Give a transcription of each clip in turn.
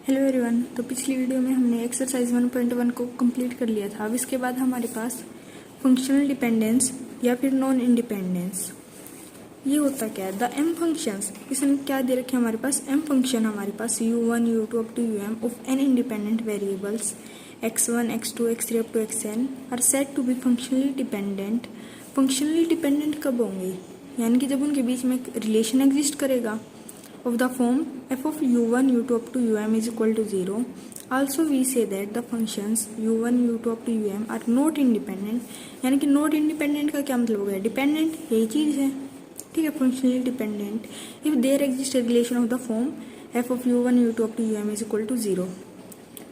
Hello everyone. तो पिछली video में हमने एक्सरसाइज 1.1 को कंप्लीट कर लिया था। अब इसके बाद हमारे पास फंक्शनल डिपेंडेंस या फिर नॉन इंडिपेंडेंस ये होता क्या है। द एम फंक्शंस, इसमें क्या दे रखे हमारे पास एम फंक्शन हमारे पास u1 u2 up to um of an independent variables x1 x2 x3 up to xn are said to be functionally dependent. Functionally dependent कब होंगे, यानी कि जब उनके बीच में एक रिलेशन एग्जिस्ट करेगा of the form f of u1 u2 up to um is equal to 0. Also we say that the functions u1 u2 up to um are not independent. यानी कि not independent का क्या मतलब हो गया, dependent यही चीज़ है, ठीक है। Functionally dependent if there exists a relation of the form f of u1 u2 up to um is equal to 0,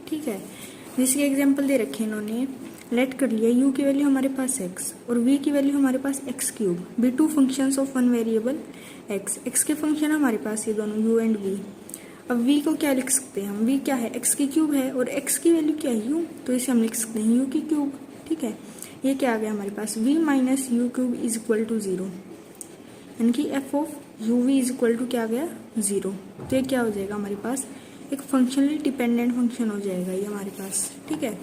ठीक है। जिसके एग्जाम्पल दे रखे इन्होंने, लेट कर लिया u की वैल्यू हमारे पास x और v की वैल्यू हमारे पास x cube, be two functions of one variable x के फंक्शन हमारे पास ये दोनों u एंड v। अब v को क्या लिख सकते हैं हम, v क्या है x की क्यूब है और x की वैल्यू क्या है u, तो इसे हम लिख सकते हैं u की क्यूब, ठीक है। ये क्या आ गया हमारे पास v minus u cube is equal to 0, यानी कि f of u v is equal to क्या आ गया 0। तो ये क्या हो जाएगा हमारे पास, एक फंक्शनली डिपेंडेंट फंक्शन हो जाएगा ये हमारे पास, ठीक है।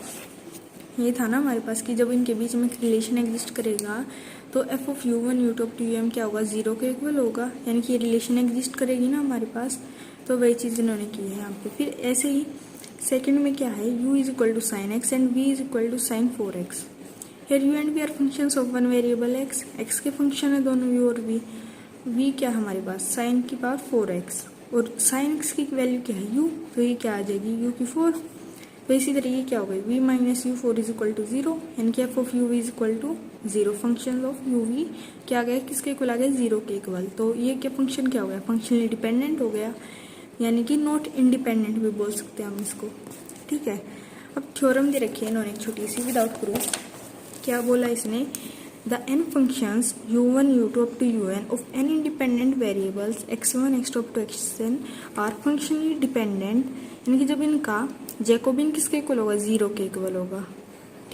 ये था ना हमारे पास कि जब इनके बीच में रिलेशन एग्जिस्ट करेगा तो f of u1 u2 up to um क्या होगा, 0 के इक्वल होगा, यानी कि ये रिलेशन एग्जिस्ट करेगी ना हमारे पास। तो वही चीज़ इन्होंने की है यहाँ पे। फिर ऐसे ही सेकंड में क्या है, u is equal to sine x and v is equal to sine 4x। Here u and v are functions of one variable x के फंक्शन है दोनों u और v क्या हमारे पास साइन की पावर 4x और साइन x की वैल्यू क्या है u, तो ये क्या आ जाएगी u की 4। तो इसी तरीके क्या हो गई v minus u 4 is equal to 0, यानी कि f of u v is equal to 0। Function of u v क्या आ गया, किसके इक्वल आ गया, 0 के इक्वल। तो ये क्या फंक्शन क्या हो गया, फंक्शनली डिपेंडेंट हो गया, यानी कि नॉट इंडिपेंडेंट भी बोल सकते हैं हम इसको, ठीक है। अब थ्योरम दे रखी है इन्होंने एक छोटी सी विदाउट प्रूफ। क्या बोला इसने, the n functions u1 u2 up to un of n independent variables x1 x2 up to xn are functionally dependent, यानी कि जब इनका जैकोबिन किसके इक्वल होगा, 0 के इक्वल होगा,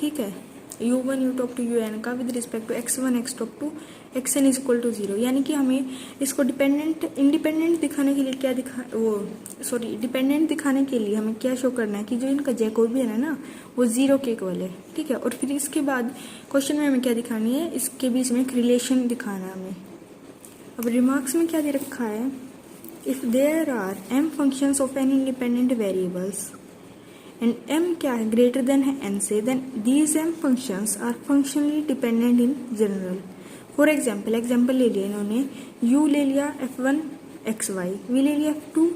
ठीक है। u1 u2 up to un का with respect to x1 x2 up to xn is equal to 0, यानी कि हमें इसको इंडिपेंडेंट दिखाने के लिए क्या डिपेंडेंट दिखाने के लिए हमें क्या शो करना है कि जो इनका जैकोबिन है ना वो 0 के इक्वल है, ठीक है। और फिर इसके बाद क्वेश्चन में हमें क्या दिखानी है, इसके बीच में एक रिलेशन दिखाना है हमें। अब रिमार्क्स में क्या दे रखा है, if there are m functions of an independent variables and m क्या है ग्रेटर देन है n से, then these m functions are functionally dependent in general. For example ले लिया इन्होंने, u ले लिया f1 xy, v ले लिया f2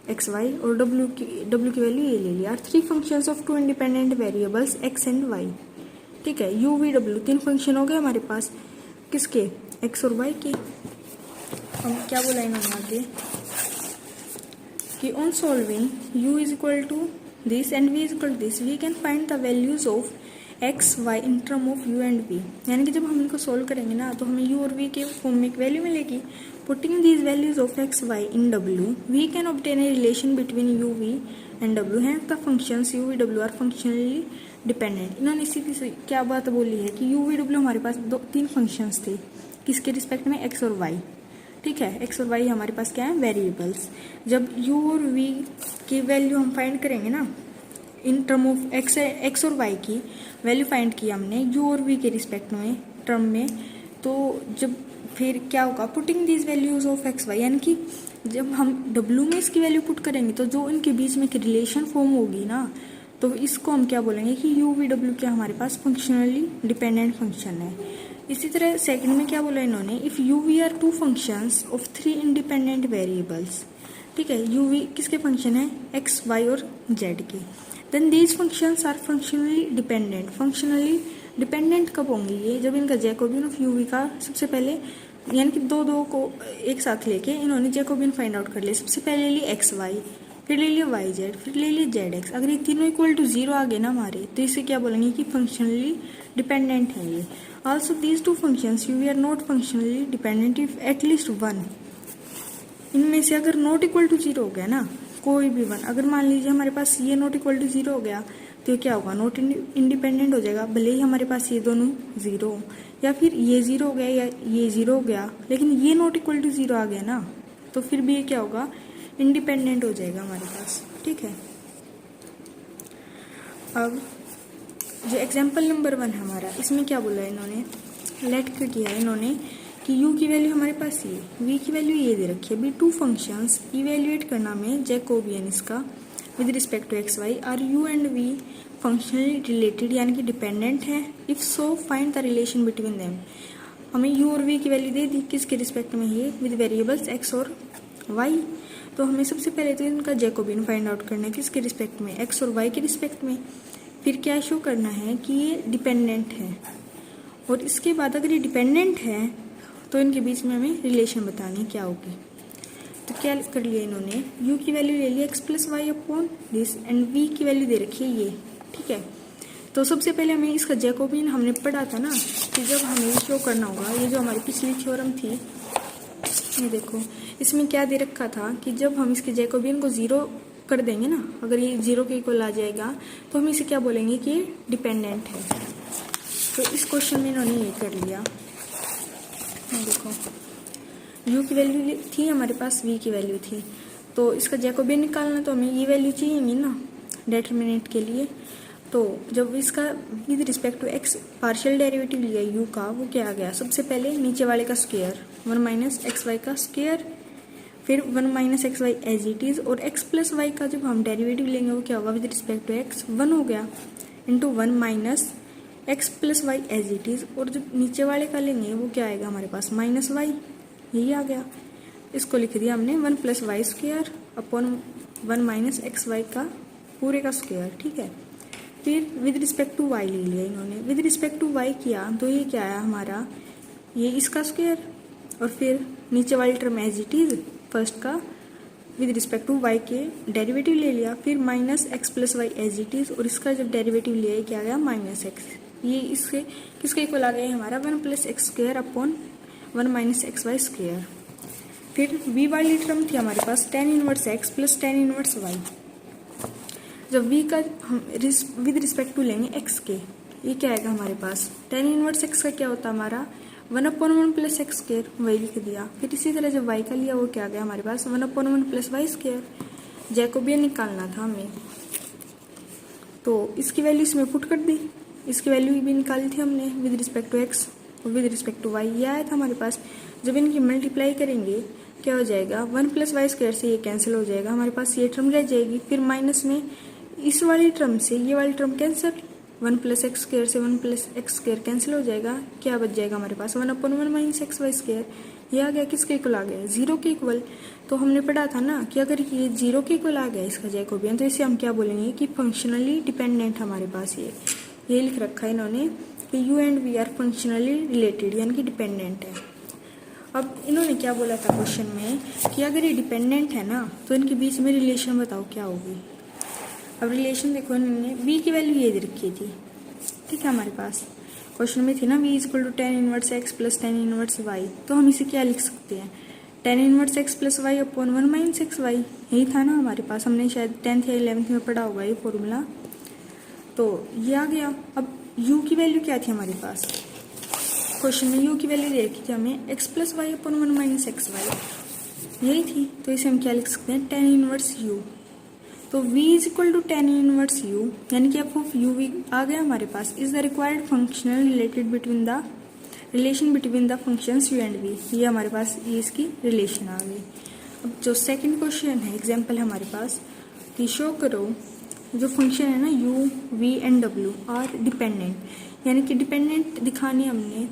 xy और w की वैल्यू ये ले लिया। Three functions of two independent variables x and y, ठीक है। u v w तीन फंक्शन हो गए हमारे पास, किसके, x और y के। हम क्या बोला इन्होंने आगे कि on solving u is equal to this and v is equal to this, we can find the values of x y in term of u and v। यानी कि जब हम इनको सोल्व करेंगे ना तो हमें u और v के फॉर्म में एक वैल्यू मिलेगी। Putting these values of x y in w we can obtain a relation between u v and w, hence the functions u v w are functionally dependent. इन्होंने इसी की क्या बात बोली है कि u v w हमारे पास तीन फंक्शंस थे, किसके रिस्पेक्ट में, x और y, ठीक है। x और y हमारे पास क्या है, वेरिएबल्स। जब u और v की वैल्यू हम फाइंड करेंगे ना इन टर्म ऑफ x और y की वैल्यू फाइंड की हमने u और v के रिस्पेक्ट में टर्म में, तो जब फिर क्या होगा, putting these values of x y, यानी कि जब हम w में इसकी वैल्यू पुट करेंगे तो जो इनके बीच में एक रिलेशन फॉर्म होगी ना, तो इसको हम क्या बोलेंगे कि u v w क्या हमारे पास फंक्शनली डिपेंडेंट फंक्शन है। इसी तरह सेकंड में क्या बोला इन्होंने, if u v are two functions of three independent variables, ठीक है। u v किसके फंक्शन है, x y और z के, then these functions are functionally dependent. Functionally dependent कब होंगे ये, जब इनका जैकोबिन ऑफ u v का सबसे पहले, यानी कि दो को एक साथ लेके इन्होंने जैकोबिन फाइंड आउट कर लिया। सबसे पहले ले लिया x y, फिर ले लिया y z, फिर ले लिया z x। अगर ये तीनों इक्वल टू 0 आ गए ना हमारे, तो इसे क्या बोलेंगे कि फंक्शनली डिपेंडेंट है ये। Also these two functions u v are not functionally dependent if at least one, इनमें से अगर नॉट इक्वल टू 0 हो गया ना कोई भी वन, अगर मान लीजिए हमारे पास ये नॉट इक्वल टू 0 हो गया तो क्या होगा, नॉट इंडिपेंडेंट हो जाएगा। भले ही हमारे पास ये दोनों 0 हो, या फिर ये 0 हो गया या ये 0 हो गया, लेकिन ये नॉट इक्वल टू 0 आ गया ना, तो फिर भी ये क्या होगा, इंडिपेंडेंट हो जाएगा हमारे पास, ठीक है। अब जो एग्जाम्पल नंबर 1 है हमारा, इसमें क्या बोला है इन्होंने, लेट कर किया है इन्होंने कि u की वैल्यू हमारे पास ये, v की वैल्यू ये दे रखी है। अभी टू फंक्शंस इवेल्युएट करना में जैकोबियन इसका with respect to x y, are u and v functionally related यानी कि डिपेंडेंट है, if so find the relation between them. हमें u और v की वैल्यू दे दी, किसके रिस्पेक्ट में, ये विद वेरिएबल्स x और y। तो हमें सबसे पहले तो इनका जैकोबियन फाइंड आउट करना है, किसके रिस्पेक्ट में, x और y के रिस्पेक्ट में। फिर क्या शो करना है कि ये डिपेंडेंट है, और इसके बाद अगर ये डिपेंडेंट है तो इनके बीच में हमें रिलेशन बतानी क्या होगी। तो क्या कर लिया इन्होंने, u की वैल्यू ले लिया x plus y upon this, and v की वैल्यू दे रखी है ये, ठीक है। तो सबसे पहले हमें इसका जैकोबियन हमने पढ़ा था ना कि जब हमें शो करना होगा, ये जो हमारी पिछली थ्योरम थी, ये देखो इसमें क्या दे रखा था कि जब हम इसके जैकोबियन को 0 कर देंगे ना, अगर ये 0 के इक्वल आ जाएगा तो हम इसे क्या बोलेंगे कि ये डिपेंडेंट है। तो इस क्वेश्चन में इन्होंने ये कर लिया। देखो u की वैल्यू थी हमारे पास, v की वैल्यू थी, तो इसका जैकोबियन निकालना तो हमें ये वैल्यू चाहिए ना डेटरमिनेंट के लिए। तो जब इसका with respect to x partial derivative लिया u का, वो क्या आ गया, सबसे पहले नीचे वाले का स्क्वायर 1 माइनस एक्स वाई का स्क्वायर, फिर 1 minus x y as it is, और x प्लस वाई का जब हम डेरिवेटिव लेंगे वो क्या होगा, विद रिस्पेक्ट टू x 1 हो गया, into 1 minus x plus y as it is, और जब नीचे वाले का लेंगे वो क्या आएगा हमारे पास, माइनस वाई, यही आ गया। इसको लिख दिया हमने 1 plus y square upon 1 minus x y का पूरे का स्क्वायर, ठीक है। फिर विद रिस्पेक्ट टू y ले लिया इन्होंने, विद रिस्पेक्ट टू y किया तो ये क्या आया हमारा, ये इसका स्क्वायर, और फिर नीचे वाली term as it is first का विद रिस्पेक्ट टू y के डेरिवेटिव ले लिया, फिर minus x plus y as it is, और इसका जब डेरिवेटिव लिया क्या आ गया, माइनस एक्स। ये इसके किसके इक्वल आ गया हमारा, 1 plus x square upon 1 minus x y square. फिर v वाली टर्म थी हमारे पास tan inverse x plus tan inverse y। जब v का हम विद रिस्पेक्ट टू लेंगे x के, ये क्या आएगा हमारे पास, tan इनवर्स x का क्या होता है हमारा 1 अपॉन 1 प्लस एक्स स्क्वायर, वही लिख दिया। फिर इसी तरह जब y का लिया वो क्या आ गया हमारे पास 1 upon 1 plus y square. Jacobian निकालना था हमें, तो इसकी वैल्यू इसमें पुट कर दी, इसकी वैल्यू भी निकाली थी हमने विद रिस्पेक्ट टू x और विद रिस्पेक्ट टू y, ये आया था हमारे पास। जब इनकी मल्टीप्लाई करेंगे क्या हो जाएगा, 1 प्लस वाई स्क्वायर से ये कैंसिल हो जाएगा, हमारे पास ये टर्म रह जाएगी, फिर माइनस में इस वाली टर्म से ये वाली term cancel, 1 plus x square से 1 प्लस एक्स स्क्वायर कैंसिल हो जाएगा, क्या बच जाएगा हमारे पास 1 upon 1 minus x y square. ये आ गया किसके इक्वल आ गया, 0 के इक्वल। तो हमने पढ़ा था ना कि अगर ये 0 के इक्वल आ गया इसका जैकोबियन, तो इसे हम क्या बोलेंगे कि फंक्शनली डिपेंडेंट हमारे पास ये लिख रखा है इन्होंने कि u and v are functionally related यानी कि डिपेंडेंट है। अब इन्होंने क्या बोला था क्वेश्चन में कि अगर ये डिपेंडेंट है ना तो इनके बीच में रिलेशन बताओ क्या होगी। अब रिलेशन देखो, इन्होंने v की वैल्यू ये दे रखी थी, ठीक है, हमारे पास क्वेश्चन में थी ना v equal to tan inverse x plus tan inverse y। तो हम इसे क्या लिख सकते हैं, tan inverse x plus y upon 1 minus x y, यही था ना हमारे पास, हमने शायद 10th या 11th में पढ़ा होगा ये फॉर्मूला। तो ये आ गया। अब u की वैल्यू क्या थी हमारे पास, क्वेश्चन में u की वैल्यू दे रखी थी हमें x plus y upon 1 minus x y, यही थी। तो इसे हम क्या लिख सकते हैं, tan इनवर्स u। तो v is equal to tan inverse u, यानी कि f ऑफ u v आ गया हमारे पास, is the required functional related between the relation between the functions u and v। ये हमारे पास ये इसकी रिलेशन आ गई। अब जो सेकंड क्वेश्चन है, एग्जांपल है हमारे पास कि शो करो जो फंक्शन है ना u v and w are dependent, यानी कि डिपेंडेंट दिखानी हमने।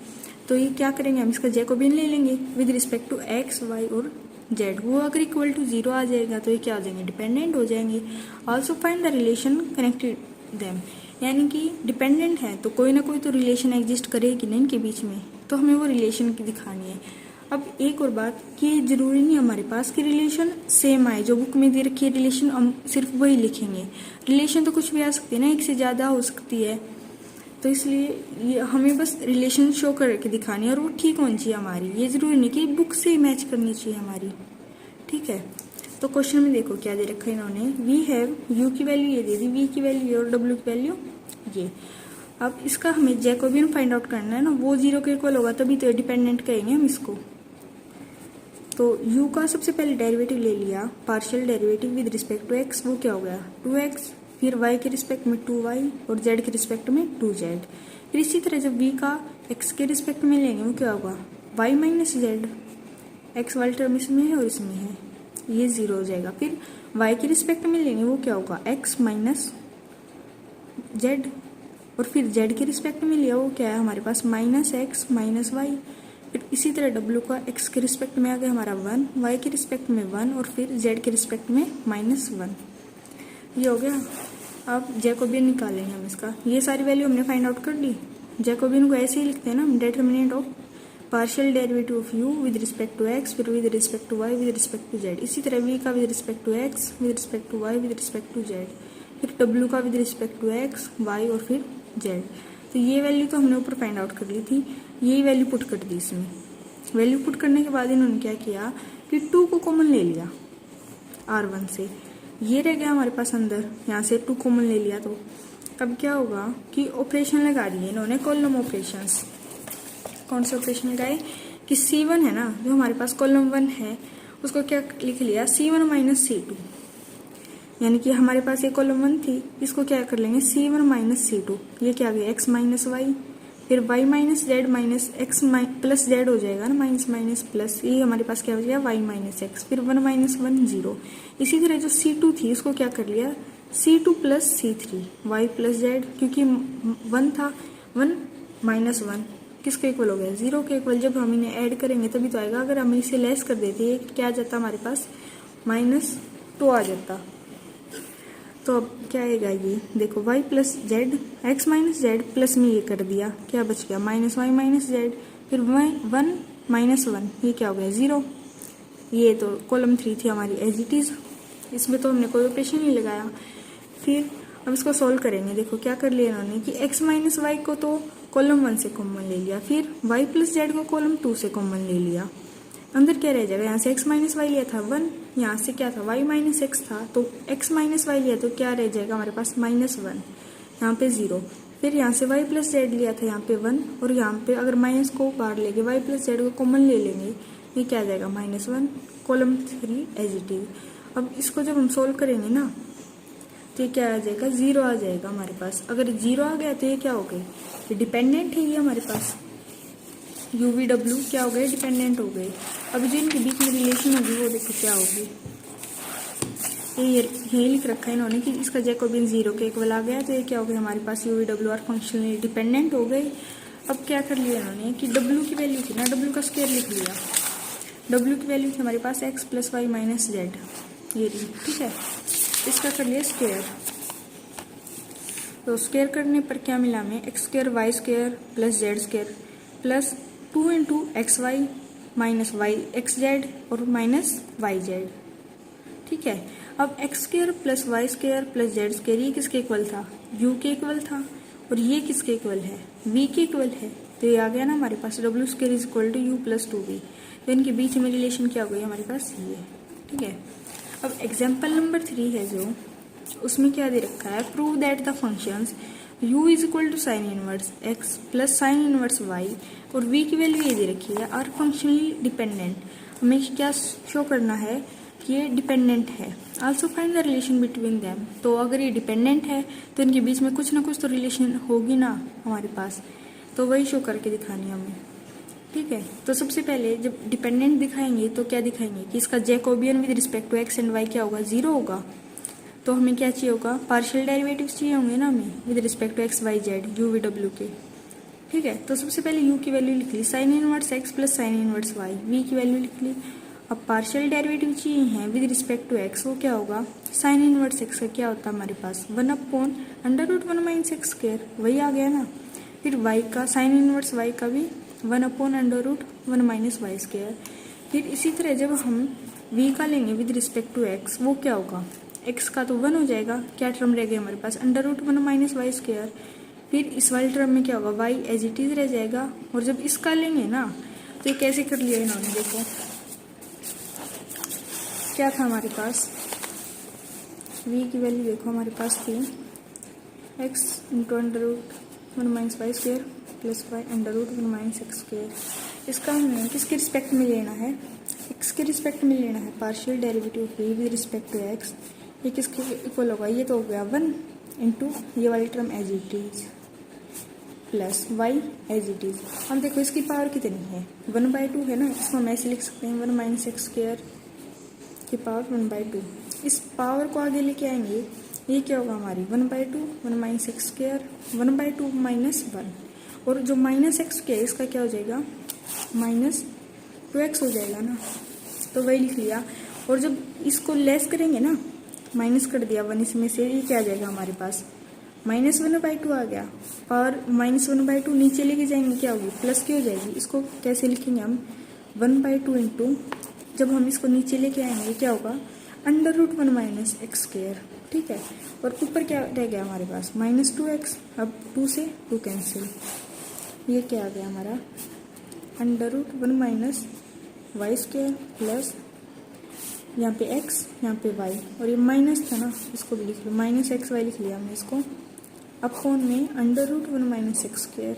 तो ये क्या करेंगे, हम इसका जैकोबियन ले लेंगे with respect to x y और z। वो अगर इक्वल टू 0 आ जाएगा तो ये क्या हो जाएंगे, डिपेंडेंट हो जाएंगे। Also find the relation connected them, यानी कि डिपेंडेंट है तो कोई ना कोई तो रिलेशन एग्जिस्ट करेगी ना इनके बीच में, तो हमें वो रिलेशन की दिखानी है। अब एक और बात कि जरूरी नहीं हमारे पास कि रिलेशन सेम आए, जो बुक में दे रखी है रिलेशन हम सिर्फ वही लिखेंगे। रिलेशन तो कुछ भी आ सकती है ना, एक से ज़्यादा हो सकती है, तो इसलिए ये हमें बस रिलेशन शो करके दिखानी है और वो ठीक होनी चाहिए हमारी। ये जरूरी नहीं कि बुक से मैच करनी चाहिए हमारी, ठीक है। तो क्वेश्चन में देखो क्या दे रखा है इन्होंने, वी हैव u की वैल्यू ये दे दी, v की वैल्यू और w की वैल्यू ये। अब इसका हमें जैकोबियन फाइंड आउट करना है ना, वो 0 के इक्वल होगा तभी तो डिपेंडेंट कहेंगे हम इसको। तो u का सबसे पहले डेरिवेटिव ले लिया, partial derivative with respect to x, वो क्या हो गया 2x। फिर y के रिस्पेक्ट में 2y और z के रिस्पेक्ट में 2z। फिर इसी तरह जब v का x के रिस्पेक्ट में लेंगे वो क्या होगा y माइनस जेड, x वाले टर्म इसमें है और इसमें है, ये 0 हो जाएगा। फिर y के रिस्पेक्ट में लेंगे वो क्या होगा x माइनस जेड, और फिर z के रिस्पेक्ट में लिया वो क्या है हमारे पास माइनस एक्स माइनस वाई। फिर इसी तरह w का x के रिस्पेक्ट में आ गया हमारा 1, y के रिस्पेक्ट में 1 और फिर z के रिस्पेक्ट में -1। ये हो गया। अब जैकोबियन निकालेंगे हम इसका। ये सारी वैल्यू हमने फाइंड आउट कर ली। जैकोबियन को ऐसे ही लिखते हैं ना, determinant of partial derivative of u with respect to x, फिर with respect to y, with respect to z। इसी तरह v का with respect to x, with respect to y, with respect to z, फिर w का with respect to x, y और फिर z। तो ये वैल्यू तो हमने ऊपर फाइंड आउट कर ली थी, यही वैल्यू पुट कर दी इसमें। वैल्यू पुट करने के बाद इन्होंने क्या किया कि 2 को कॉमन ले लिया R1 से, ये रह गया हमारे पास अंदर, यहाँ से 2 कॉमन ले लिया। तो अब क्या होगा कि ऑपरेशन लगा दिए इन्होंने, कॉलम ऑपरेशंस। कौन से ऑपरेशन लगाए कि C1 है ना, जो हमारे पास कॉलम 1 है उसको क्या लिख लिया C1 माइनस C2, यानी कि हमारे पास ये कॉलम 1 थी, इसको क्या कर लेंगे C1 माइनस C2। ये क्या आ गया x माइनस वाई, फिर y minus Z minus x plus Z हो जाएगा ना, माइनस माइनस प्लस, ये हमारे पास क्या हो जाएगा y माइनस एक्स, फिर 1 माइनस 1 0। इसी तरह जो C2 थी उसको क्या कर लिया C2 plus C3 y plus Z, क्योंकि 1 था, 1 माइनस 1 किसके इक्वल हो गया 0 के इक्वल। जब हम इन्हें ऐड करेंगे तभी तो आएगा, अगर हम इसे लेस कर देते ये क्या आ जाता हमारे पास -2 आ जाता। तो अब क्या आएगा ये देखो y plus Z, x minus Z plus में ये कर दिया, क्या बच गया माइनस वाई माइनस जेड, फिर 1 माइनस 1, ये क्या हो गया 0। ये तो कॉलम 3 थी हमारी एज इट इज, इसमें तो हमने कोई ऑपरेशन नहीं लगाया। फिर अब इसको सॉल्व करेंगे। देखो क्या कर लिया इन्होंने कि x माइनस वाई को तो कॉलम 1 से कॉमन ले लिया, फिर y प्लस जेड को कॉलम 2 से कॉमन ले लिया। अंदर क्या रह जाएगा, यहाँ से x माइनस वाई लिया था 1, यहाँ से क्या था y माइनस एक्स था, तो x माइनस वाई लिया तो क्या रह जाएगा हमारे पास -1, यहाँ पे 0। फिर यहाँ से y प्लस जेड लिया था यहाँ पे 1, और यहाँ पे अगर माइनस को बाहर लेके y प्लस जेड को कॉमन ले लेंगे, ये क्या आ जाएगा -1, कॉलम 3 एज इट इज। अब इसको जब हम सोल्व करेंगे ना तो ये क्या आ जाएगा 0 आ जाएगा हमारे पास। अगर 0 आ गया तो ये क्या हो गए, ये डिपेंडेंट है, ये हमारे पास UVW क्या हो गए डिपेंडेंट हो गए। अब जो इनके बीच में रिलेशन होगी वो देखो क्या होगी, ये लिख रखा है इन्होंने कि इसका जैकोबियन 0 के इक्वल आ गया, तो ये क्या हो गया हमारे पास UVW और फंक्शनली डिपेंडेंट हो गए। अब क्या कर लिया इन्होंने कि W की वैल्यू थी ना, W का स्क्वायर लिख लिया। W की वैल्यू थी हमारे पास x plus y minus z, ये रही, ठीक है। इसका कर लिया स्क्वायर, तो स्क्वायर करने पर क्या मिला हमें x square y square plus z square plus 2 into x y minus y x z और माइनस वाई जेड, ठीक है। अब x square plus y square plus z square ये किसके इक्वल था, u के इक्वल था, और ये किसके इक्वल है v के इक्वल है। तो ये आ गया ना हमारे पास W square is equal to u plus 2v। तो इनके बीच में रिलेशन क्या हो गई हमारे पास ये, ठीक है। अब एग्जाम्पल नंबर 3 है जो, उसमें क्या दे रखा है, prove that the functions u is equal to sine inverse x plus sine inverse y और v की वैल्यू ये दे रखी है आर फंक्शनली डिपेंडेंट। हमें क्या शो करना है कि ये डिपेंडेंट है। Also find the relation between them. तो अगर ये डिपेंडेंट है तो इनके बीच में कुछ ना कुछ तो रिलेशन होगी ना हमारे पास, तो वही शो करके दिखानी हमें, ठीक है। तो सबसे पहले जब डिपेंडेंट दिखाएंगे तो क्या दिखाएंगे कि इसका Jacobian with respect to x and y क्या होगा 0 होगा। तो हमें क्या चाहिए होगा, पार्शियल डेरिवेटिव चाहिए होंगे ना हमें with respect to x y z u v डब्ल्यू के, ठीक है। तो सबसे पहले u की वैल्यू लिख ली sine inverse x plus sine inverse y, v की वैल्यू लिख ली। अब पार्शियल डेरिवेटिव चाहिए हैं विद रिस्पेक्ट टू x, वो क्या होगा साइन इनवर्स x का क्या होता है हमारे पास 1/√1 माइनस एक्स स्क्वायर, वही आ गया ना। फिर y का साइन इनवर्स y का भी 1/√1 माइनस वाई स्क्वायर। फिर इसी तरह जब हम v का लेंगे विद रिस्पेक्ट टू x, वो क्या होगा x का तो 1 हो जाएगा, क्या टर्म रह गया हमारे पास √1 माइनस वाई स्क्वायर। फिर इस वाले टर्म में क्या होगा y एज इट इज रह जाएगा। और जब इसका लेंगे ना तो ये कैसे कर लिया इन्होंने, देखो क्या था हमारे पास, v की वैल्यू देखो हमारे पास थी x into √1 minus y square plus y √1 minus x square. इसका हमें किसके रिस्पेक्ट में लेना है, x के रिस्पेक्ट में लेना है। Partial derivative v with respect to x, ये किसके इक्वल होगा, ये तो हो गया 1, इंटू ये वाली term as it is plus y as it is. अब देखो इसकी पावर कितनी है, 1/2 है ना, इसको हम ऐसे लिख सकते हैं 1 माइनस एक्स स्क्वायर की पावर 1/2। इस पावर को आगे लेके आएंगे, ये क्या होगा हमारी 1/2 1 माइनस एक्स स्क्वायर 1/2 माइनस 1, और जो माइनस एक्स क्या है इसका क्या हो जाएगा -2x हो जाएगा ना, तो वही लिख लिया। और जब इसको लेस करेंगे ना, माइनस कर दिया 1 इसमें से, ये क्या आ जाएगा हमारे पास -1/2 आ गया। पावर -1/2 नीचे लेके जाएंगे क्या होगी, प्लस की हो जाएगी। इसको कैसे लिखेंगे हम 1/2 इंटू, जब हम इसको नीचे लेके आएंगे क्या होगा √1 माइनस एक्स स्क्वायर, ठीक है। और ऊपर क्या रह गया हमारे पास -2x, अब 2 से 2 कैंसिल, ये क्या आ गया हमारा √1 माइनस वाई स्क्वायर प्लस यहाँ पे x यहाँ पे y, और ये माइनस था ना इसको भी लिख लो -xy लिख लिया हमने इसको। अब कौन में √1 माइनस एक्स स्क्वायर,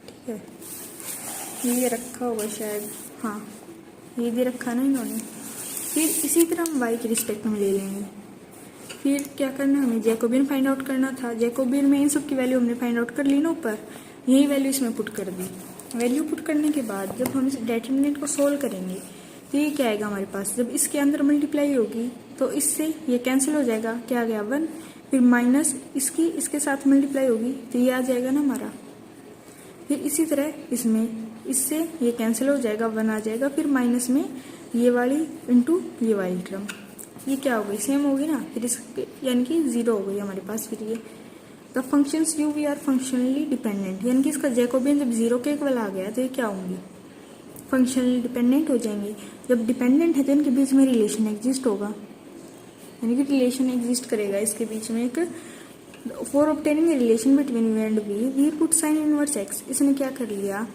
ठीक है। ये रखा होगा शायद, हाँ ये दे रखा ना इन्होंने। फिर इसी तरह हम y के रिस्पेक्ट में ले लेंगे। फिर क्या करना, हमें जैकोबियन फाइंड आउट करना था। जैकोबियन में इन सब की वैल्यू हमने फाइंड आउट कर ली ना ऊपर, यही वैल्यू इसमें पुट कर दी। वैल्यू पुट करने के बाद जब हम इस डिटरमिनेंट को सोल्व करेंगे तो ये क्या आएगा हमारे पास, जब इसके अंदर मल्टीप्लाई होगी तो इससे ये कैंसिल हो जाएगा, क्या आ गया 1, फिर माइनस इसके साथ मल्टीप्लाई होगी तो ये आ जाएगा ना हमारा। फिर इसी तरह इसमें इससे ये कैंसिल हो जाएगा, 1 आ जाएगा, फिर माइनस में ये वाली इंटू ये वाली टर्म, ये क्या हो गई सेम होगी ना, फिर इसके यानी कि 0 हो गई हमारे पास। फिर ये the functions u v are functionally dependent, यानी कि इसका जैकोबियन जब 0 के इक्वल आ गया तो ये क्या होंगी फंक्शनली डिपेंडेंट हो जाएंगे। जब डिपेंडेंट है तो इनके बीच में रिलेशन एग्जिस्ट होगा, यानी कि रिलेशन एग्जिस्ट करेगा इसके बीच में एक। For obtaining relation between v and v put sine inverse x. इसने क्या कर लिया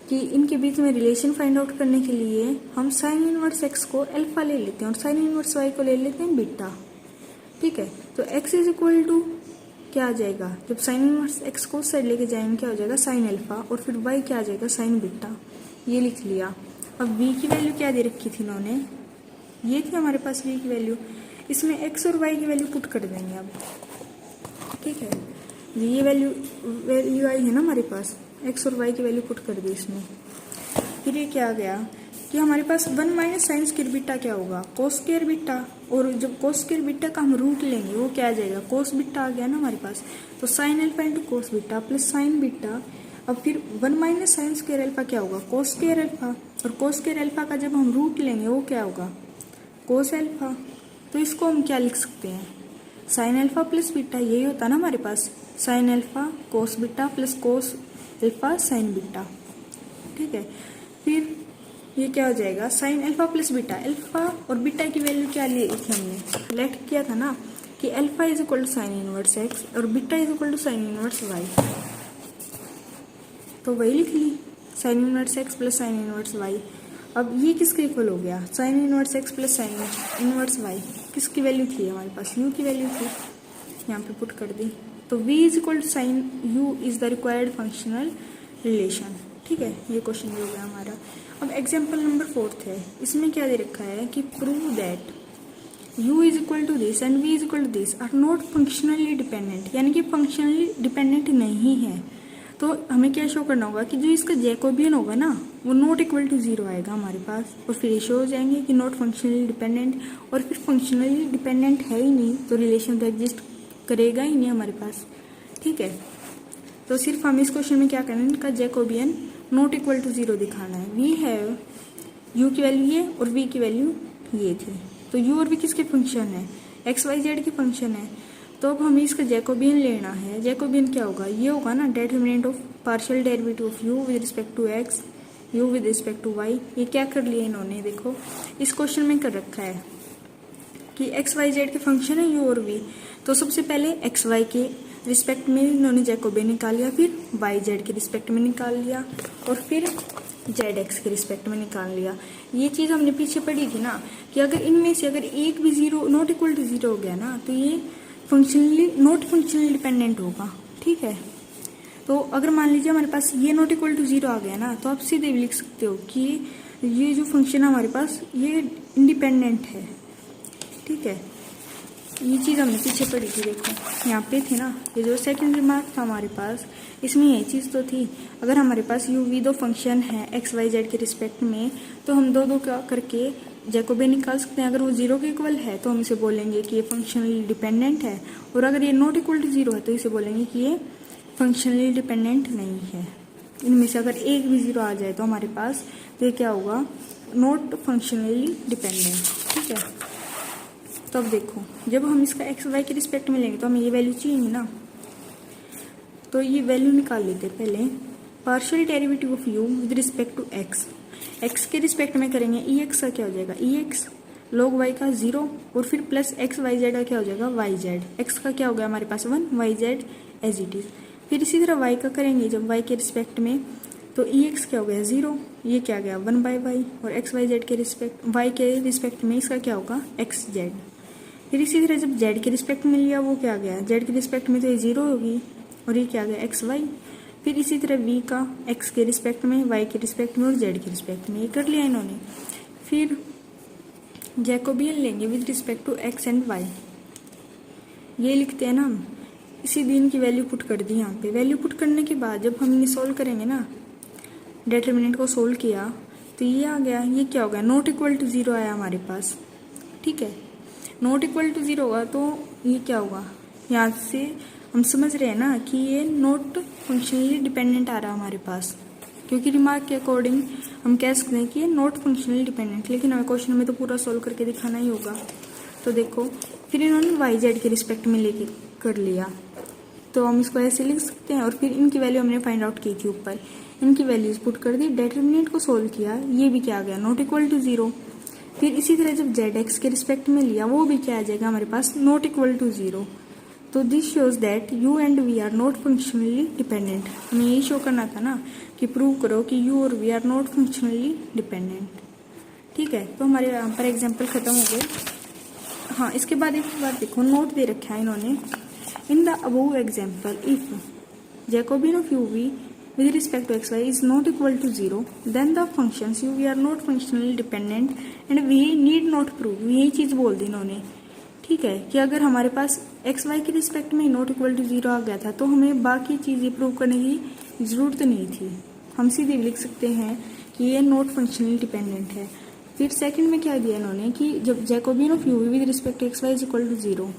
कि इनके बीच में रिलेशन फाइंड आउट करने के लिए हम साइन इनवर्स एक्स को अल्फा ले लेते हैं और साइन इनवर्स वाई को ले लेते हैं बीटा, ठीक है। तो x इज इक्वल टू क्या आ जाएगा, जब साइन इनवर्स एक्स को साइड लेके जाएंगे क्या हो जाएगा साइन अल्फा, और फिर y क्या आ जाएगा साइन बीटा, ये लिख लिया। अब v की वैल्यू क्या दे रखी थी इन्होंने, ये थी हमारे पास v की वैल्यू, इसमें x और y की वैल्यू पुट कर देंगे अब, ठीक है। ये वैल्यू आई है ना हमारे पास, x और y की वैल्यू पुट कर दी इसमें। फिर ये क्या आ गया कि हमारे पास 1 माइनस साइन स्क्वायर बीटा क्या होगा कोस स्क्वायर बीटा, और जब कोस स्क्वायर बीटा का हम रूट लेंगे वो क्या आ जाएगा कोस बीटा आ गया ना हमारे पास। तो sine alpha into cos beta plus sign beta. अब फिर 1 माइनस साइन स्क्वायर अल्फा क्या होगा कोस स्क्वायर अल्फा, और कोस स्क्वायर अल्फा का जब हम रूट लेंगे वो क्या होगा कोस अल्फा। तो इसको हम क्या लिख सकते हैं साइन अल्फा प्लस बीटा, यही होता ना हमारे पास sine alpha cos beta plus cos alpha sine beta, ठीक है। फिर ये क्या हो जाएगा sine alpha plus beta, alpha और बीटा की वैल्यू क्या ली थी हमने लेट किया था ना कि alpha is equal to sine inverse x और beta is equal to sine inverse y, तो वही लिख ली sine inverse x plus sine inverse y. अब ये किसके इक्वल हो गया sine inverse x plus sine inverse y, किसकी वैल्यू थी हमारे पास यू की वैल्यू थी, यहाँ पे पुट कर दी। तो v is equal to sine u is the required functional relation, ठीक है। ये क्वेश्चन हो गया हमारा। अब एग्जाम्पल नंबर 4 है, इसमें क्या दे रखा है कि prove that u is equal to this and v is equal to this are not functionally dependent, यानी कि फंक्शनली डिपेंडेंट नहीं है। तो हमें क्या शो करना होगा कि जो इसका जैकोबियन होगा ना वो नॉट इक्वल टू 0 आएगा हमारे पास, और फिर ये शो हो जाएंगे कि नॉट फंक्शनली डिपेंडेंट, और फिर फंक्शनली डिपेंडेंट है ही नहीं तो रिलेशन तो एग्जिस्ट करेगा ही नहीं हमारे पास, ठीक है। तो सिर्फ हम इस क्वेश्चन में क्या करना है इनका जैकोबियन नॉट इक्वल टू 0 दिखाना है। वी हैव u की वैल्यू ये और v की वैल्यू ये थी, तो u और v किसके फंक्शन है एक्स वाई जेड के फंक्शन है। तो अब हमें इसका जैकोबियन लेना है, जैकोबियन क्या होगा ये होगा ना determinant of partial derivative of u with respect to x u with respect to y। ये क्या कर लिया इन्होंने देखो इस क्वेश्चन में कर रखा है कि एक्स वाई जेड के फंक्शन है u और v, तो सबसे पहले एक्स वाई के रिस्पेक्ट में इन्होंने जैकोबियन निकाल लिया, फिर वाई जेड के रिस्पेक्ट में निकाल लिया, और फिर जेड एक्स के रिस्पेक्ट में निकाल लिया। ये चीज़ हमने पीछे पढ़ी थी ना कि अगर इनमें से अगर एक भी 0 नॉट इक्वल टू 0 हो गया ना तो ये फंक्शनली नॉट फंक्शनली डिपेंडेंट होगा, ठीक है। तो अगर मान लीजिए हमारे पास ये नॉट इक्वल टू 0 आ गया ना तो आप सीधे भी लिख सकते हो कि ये जो फंक्शन है हमारे पास ये इंडिपेंडेंट है, ठीक है। ये चीज़ हमने पीछे पढ़ी थी, देखो यहाँ पे थे ना, ये जो सेकंड रिमार्क था हमारे पास, इसमें ये चीज़ तो थी, अगर हमारे पास यू वी दो फंक्शन है एक्स वाई जेड के रिस्पेक्ट में, तो हम दो दो का करके जैकोबियन निकाल सकते हैं। अगर वो जीरो के इक्वल है तो हम इसे बोलेंगे कि ये फंक्शनली डिपेंडेंट है, और अगर ये नॉट इक्वल टू जीरो है तो इसे बोलेंगे कि ये फंक्शनली डिपेंडेंट नहीं है। इनमें से अगर एक भी जीरो आ जाए तो हमारे पास तो ये क्या होगा, नॉट फंक्शनली डिपेंडेंट। ठीक है, तो अब देखो जब हम इसका एक्स वाई के रिस्पेक्ट में लेंगे तो हमें ये वैल्यू चाहिए ना, तो ये वैल्यू निकाल लेते हैं पहले। Partial derivative of u with respect to x, x के रिस्पेक्ट में करेंगे, ई एक्स का क्या हो जाएगा ई एक्स, log y का 0, और फिर प्लस एक्स वाई जेड का क्या हो जाएगा वाई जेड। एक्स का क्या हो गया हमारे पास 1, y z as it is. फिर इसी तरह y का करेंगे जब y के रिस्पेक्ट में, तो ई एक्स क्या हो गया 0, ये क्या गया 1 बाई वाई, और एक्स वाई जेड के रिस्पेक्ट y के रिस्पेक्ट में इसका क्या होगा एक्स जेड। फिर इसी तरह जब z के रिस्पेक्ट में लिया वो क्या गया z के रिस्पेक्ट में, तो ये 0 होगी, और ये क्या गया एक्स वाई। फिर इसी तरह v का x के रिस्पेक्ट में, y के रिस्पेक्ट में और z के रिस्पेक्ट में, ये कर लिया इन्होंने। फिर जैकोबियन लेंगे with respect to x and y, ये लिखते हैं ना हम, इसी दिन की वैल्यू पुट कर दी यहाँ पे। वैल्यू पुट करने के बाद जब हम इन्हें सोल्व करेंगे ना, डिटरमिनेंट को सोल्व किया तो ये आ गया, ये क्या हो गया नॉट इक्वल टू जीरो आया हमारे पास। ठीक है, नॉट इक्वल टू जीरो होगा तो ये क्या होगा, यहाँ से हम समझ रहे हैं ना कि ये नॉट फंक्शनली डिपेंडेंट आ रहा है हमारे पास, क्योंकि रिमार्क के अकॉर्डिंग हम कह सकते हैं कि ये नॉट फंक्शनली डिपेंडेंट। लेकिन हमें क्वेश्चन में तो पूरा सोल्व करके दिखाना ही होगा। तो देखो फिर इन्होंने वाई जेड के रिस्पेक्ट में लेके कर लिया, तो हम इसको ऐसे लिख सकते हैं। और फिर इनकी वैल्यू हमने फाइंड आउट की थी ऊपर, इनकी वैल्यूज पुट कर दी, डिटरमिनेंट को सोल्व किया, ये भी क्या आ गया नॉट इक्वल टू जीरो। फिर इसी तरह जब जेड एक्स के रिस्पेक्ट में लिया वो भी क्या आ जाएगा हमारे पास नॉट इक्वल टू जीरो। तो this shows that u and v are not functionally dependent. हमें यही शो करना था ना कि प्रूव करो कि यू और v are not functionally dependent. ठीक है, तो हमारे यहाँ पर एग्जाम्पल खत्म हो गए। हाँ, इसके बाद एक बार देखो नोट दे रखा है इन्होंने, in the above example if Jacobian of u v with respect to xy is not equal to 0, then the functions u v are not functionally dependent and we need not prove। यही चीज़ बोल दी इन्होंने। ठीक है, कि अगर हमारे पास x Y के respect में नॉट इक्वल टू जीरो आ गया था तो हमें बाकी चीज़ें प्रूव करने की ज़रूरत नहीं थी, हम सीधे लिख सकते हैं कि ये नॉट फंक्शनली डिपेंडेंट है। फिर सेकंड में क्या दिया इन्होंने कि जब Jacobian of u with respect to x y is equal to zero,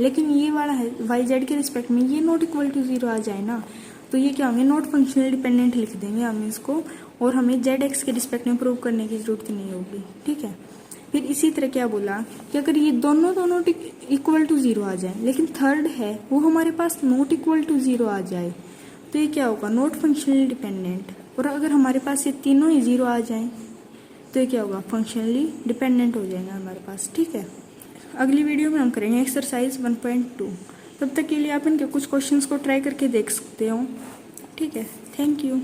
लेकिन ये वाला है वाई जेड के रिस्पेक्ट में ये नॉट इक्वल टू जीरो आ जाए ना, तो ये क्या होंगे नॉट फंक्शनल डिपेंडेंट लिख देंगे हम इसको, और हमें जेड एक्स के रिस्पेक्ट में प्रूव करने की जरूरत नहीं होगी। ठीक है, फिर इसी तरह क्या बोला कि अगर ये दोनों इक्वल टू जीरो आ जाए, लेकिन थर्ड है वो हमारे पास नॉट इक्वल टू जीरो आ जाए, तो ये क्या होगा नॉट फंक्शनली डिपेंडेंट। और अगर हमारे पास ये तीनों ही जीरो आ जाए तो ये क्या होगा फंक्शनली डिपेंडेंट हो जाएगा हमारे पास। ठीक है, अगली वीडियो में हम करेंगे एक्सरसाइज 1.2। तब तक के लिए आप इनके कुछ क्वेश्चंस को ट्राई करके देख सकते हो। ठीक है, थैंक यू।